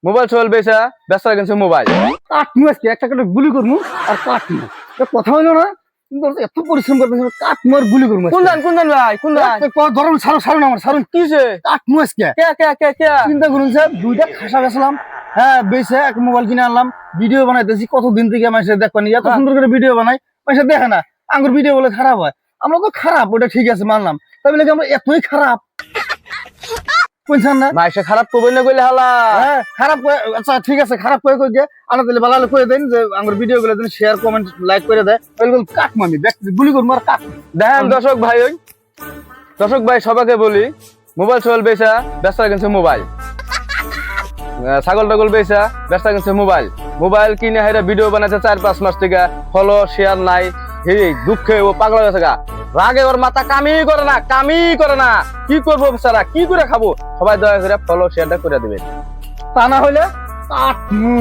Mobile সোবাইল বেচা বেচা কিনছে মোবাইল। কাটনু আজকে একটা করে গুলি করবো আর কাটনু কথা হইলো না কিন্তু এত পরিশ্রম করতেছে কাটনু আর গুলি করবো কোন দান ভাই কোন দান? ধরুন সারুন আমার সারুন কিছে? কাটনু আজকে কে কে কে কে? চিন্তা করুন স্যার দুইটা খাসা গেছিলাম, হ্যাঁ বেশি এক মোবাইল কিনে আনলাম, ভিডিও বানাইতেছি কতদিন থেকে মানুষের দেখবানি এত সুন্দর করে ভিডিও বানাই মানুষের দেখে না, আঙ্গুর ভিডিও বলে খারাপ হয়। আমরা তো খারাপ ওটা ঠিক আছে মানলাম, তবে নাকি আমরা এতই খারাপ বুঝছেন না? মাইসে খারাপ করবে না কইলে হালা। হ্যাঁ খারাপ আচ্ছা ঠিক আছে খারাপ করে কই আনা দিলে ভালো করে দেন যে আঙ্গুর ভিডিও গুলো যদি শেয়ার কমেন্ট লাইক করে দেয় তাহলে কাটবো আমি গুলি করবো আর কাট। দেখেন দর্শক ভাই, ওই দর্শক ভাই সবাইকে বলি, মোবাইল সোবাইল বেচা বেচা কিনছে মোবাইল, ছাগল টাগল বেচা বেচা কিনছে মোবাইল। মোবাইল কিনে হেরা ভিডিও বানাইছে 4-5 মাস থেকে, ফলো শেয়ার নাই, হে দুঃখে ও পাগল হয়ে গেছে। রাগে ওর মাথা কামই করে না, কি করবো বেচারা, কি করে খাবো? সবাই দয়া করে ফলো শেয়ারটা করে দিবেন। তা না হলে কাটনু।